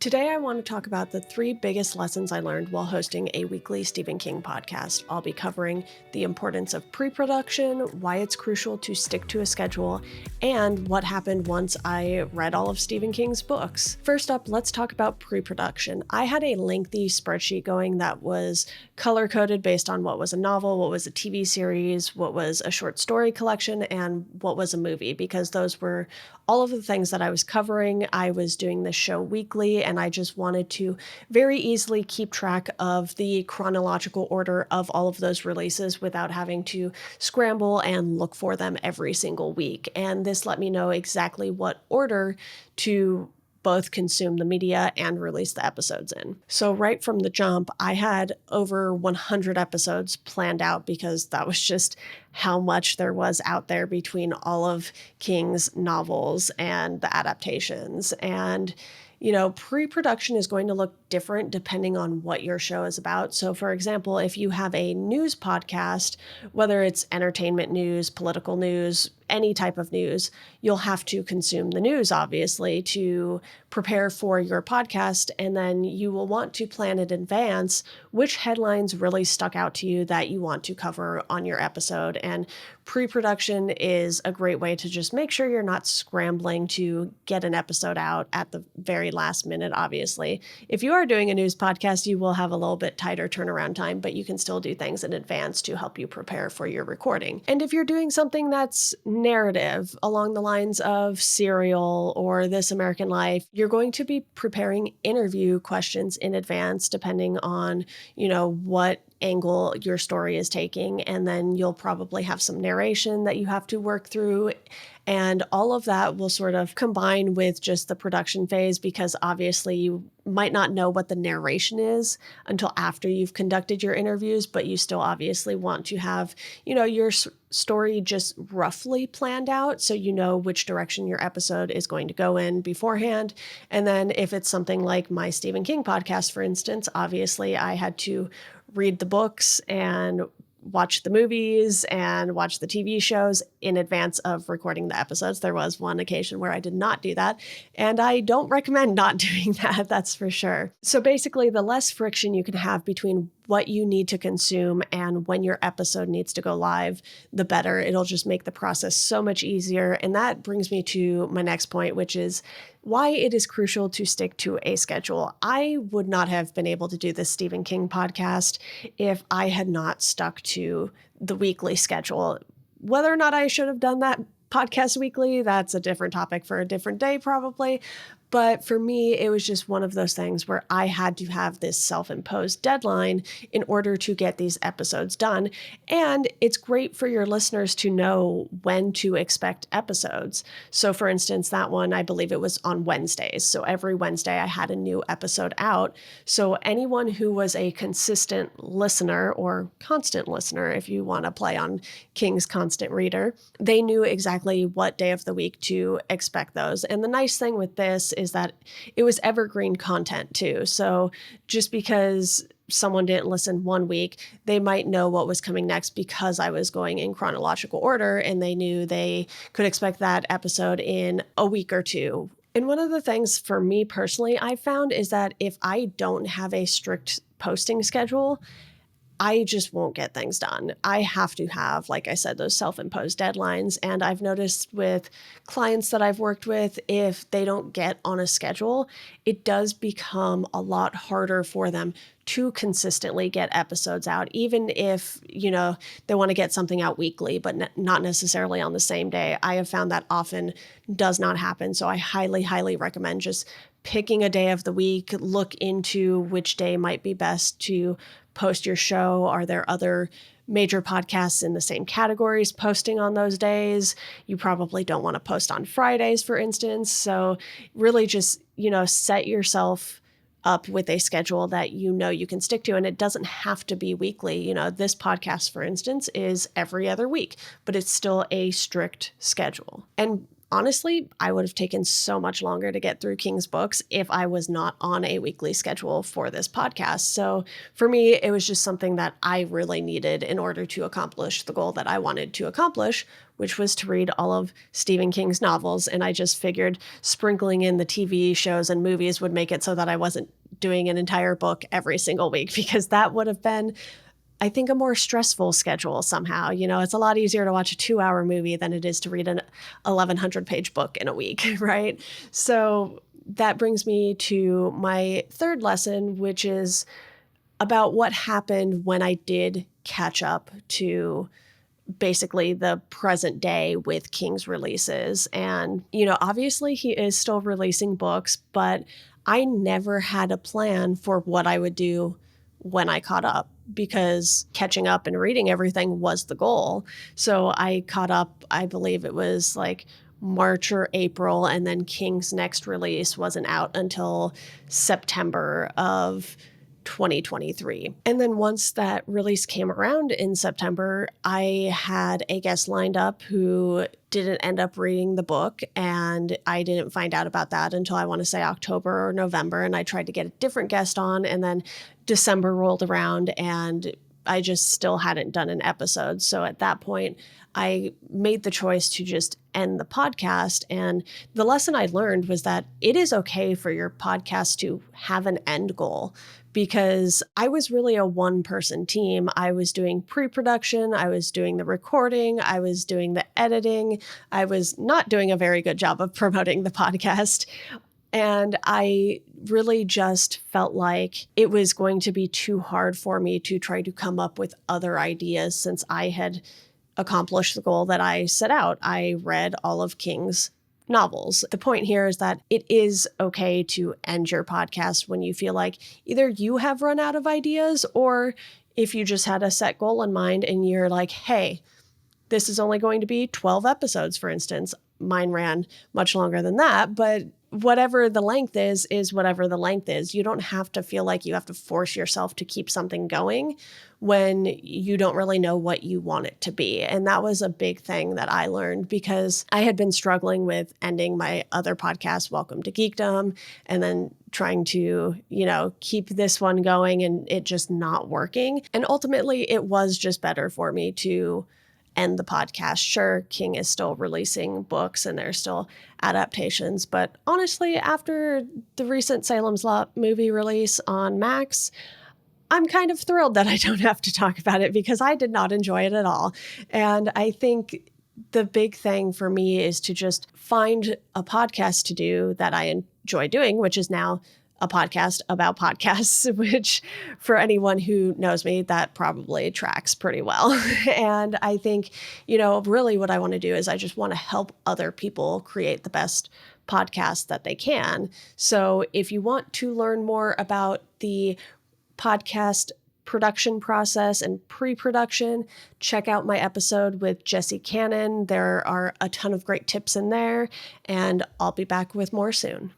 Today, I want to talk about the 3 biggest lessons I learned while hosting a weekly Stephen King podcast. I'll be covering the importance of pre-production, why it's crucial to stick to a schedule, and what happened once I read all of Stephen King's books. First up, let's talk about pre-production. I had a lengthy spreadsheet going that was color-coded based on what was a novel, what was a TV series, what was a short story collection, and what was a movie, because those were all of the things that I was covering. I was doing this show weekly, and I just wanted to very easily keep track of the chronological order of all of those releases without having to scramble and look for them every single week. And this let me know exactly what order to both consume the media and release the episodes in. So right from the jump, I had over 100 episodes planned out because that was just how much there was out there between all of King's novels and the adaptations. And pre-production is going to look different depending on what your show is about. So, for example, if you have a news podcast, whether it's entertainment news, political news, any type of news, you'll have to consume the news, obviously, to prepare for your podcast. And then you will want to plan in advance which headlines really stuck out to you that you want to cover on your episode. And pre-production is a great way to just make sure you're not scrambling to get an episode out at the very last minute, obviously. If you are doing a news podcast, you will have a little bit tighter turnaround time, but you can still do things in advance to help you prepare for your recording. And if you're doing something that's narrative along the lines of Serial or This American Life, you're going to be preparing interview questions in advance depending on, what angle your story is taking. And then you'll probably have some narration that you have to work through. And all of that will sort of combine with just the production phase, because obviously you might not know what the narration is until after you've conducted your interviews, but you still obviously want to have, your story just roughly planned out so you know which direction your episode is going to go in beforehand. And then if it's something like my Stephen King podcast, for instance, obviously I had to read the books and watch the movies and watch the TV shows in advance of recording the episodes. There was one occasion where I did not do that, and I don't recommend not doing that, that's for sure. So basically, the less friction you can have between what you need to consume and when your episode needs to go live, the better. It'll just make the process so much easier. And that brings me to my next point, which is why it is crucial to stick to a schedule. I would not have been able to do this Stephen King podcast if I had not stuck to the weekly schedule. Whether or not I should have done that podcast weekly, that's a different topic for a different day, probably. But for me, it was just one of those things where I had to have this self-imposed deadline in order to get these episodes done. And it's great for your listeners to know when to expect episodes. So for instance, that one, I believe it was on Wednesdays. So every Wednesday I had a new episode out. So anyone who was a consistent listener, or constant listener, if you want to play on King's constant reader, they knew exactly what day of the week to expect those. And the nice thing with this is that it was evergreen content too. So just because someone didn't listen one week, they might know what was coming next because I was going in chronological order, and they knew they could expect that episode in a week or two. And one of the things for me personally I found is that if I don't have a strict posting schedule, I just won't get things done. I have to have, like I said, those self-imposed deadlines. And I've noticed with clients that I've worked with, if they don't get on a schedule, it does become a lot harder for them to consistently get episodes out, even if, they want to get something out weekly, but not necessarily on the same day. I have found that often does not happen. So I highly, highly recommend just picking a day of the week, look into which day might be best to post your show. Are there other major podcasts in the same categories posting on those days? You probably don't want to post on Fridays, for instance. So really just, set yourself up with a schedule that you can stick to. And it doesn't have to be weekly. This podcast, for instance, is every other week, but it's still a strict schedule. And honestly, I would have taken so much longer to get through King's books if I was not on a weekly schedule for this podcast. So for me, it was just something that I really needed in order to accomplish the goal that I wanted to accomplish, which was to read all of Stephen King's novels. And I just figured sprinkling in the TV shows and movies would make it so that I wasn't doing an entire book every single week, because that would have been, I think, a more stressful schedule somehow. It's a lot easier to watch a 2-hour movie than it is to read an 1,100-page book in a week, right? So that brings me to my third lesson, which is about what happened when I did catch up to basically the present day with King's releases. And, obviously he is still releasing books, but I never had a plan for what I would do when I caught up, because catching up and reading everything was the goal. So I caught up, I believe it was like March or April, and then King's next release wasn't out until September of 2023. And then once that release came around in September, I had a guest lined up who didn't end up reading the book, and I didn't find out about that until, I want to say, October or November, and I tried to get a different guest on, and then December rolled around and I just still hadn't done an episode. So at that point, I made the choice to just end the podcast. And the lesson I learned was that it is okay for your podcast to have an end goal, because I was really a one-person team. I was doing pre-production, I was doing the recording, I was doing the editing. I was not doing a very good job of promoting the podcast. And I really just felt like it was going to be too hard for me to try to come up with other ideas, since I had accomplished the goal that I set out. I read all of King's novels. The point here is that it is okay to end your podcast when you feel like either you have run out of ideas, or if you just had a set goal in mind and you're like, hey, this is only going to be 12 episodes, for instance. Mine ran much longer than that, but whatever the length is whatever the length is. You don't have to feel like you have to force yourself to keep something going when you don't really know what you want it to be. And that was a big thing that I learned, because I had been struggling with ending my other podcast, Welcome to Geekdom, and then trying to, keep this one going and it just not working. And ultimately, it was just better for me to end the podcast. Sure, King is still releasing books and there's still adaptations, but honestly, after the recent Salem's Lot movie release on Max, I'm kind of thrilled that I don't have to talk about it, because I did not enjoy it at all. And I think the big thing for me is to just find a podcast to do that I enjoy doing, which is now a podcast about podcasts, which for anyone who knows me, that probably tracks pretty well. And I think, really what I want to do is I just want to help other people create the best podcast that they can. So if you want to learn more about the podcast production process and pre-production, check out my episode with Jesse Cannon. There are a ton of great tips in there, and I'll be back with more soon.